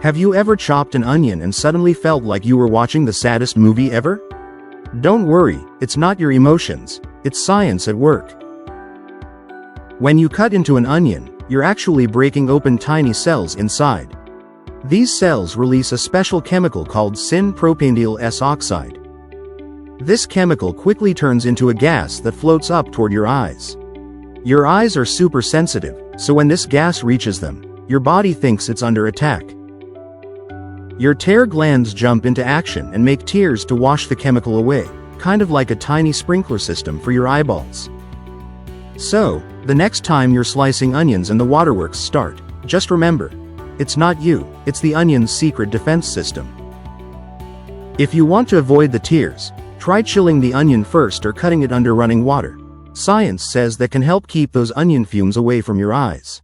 Have you ever chopped an onion and suddenly felt like you were watching the saddest movie ever? Don't worry, it's not your emotions, it's science at work. When you cut into an onion, you're actually breaking open tiny cells inside. These cells release a special chemical called syn-propanediol S-oxide. This chemical quickly turns into a gas that floats up toward your eyes. Your eyes are super sensitive, so when this gas reaches them, your body thinks it's under attack. Your tear glands jump into action and make tears to wash the chemical away, kind of like a tiny sprinkler system for your eyeballs. So, the next time you're slicing onions and the waterworks start, just remember, it's not you, it's the onion's secret defense system. If you want to avoid the tears, try chilling the onion first or cutting it under running water. Science says that can help keep those onion fumes away from your eyes.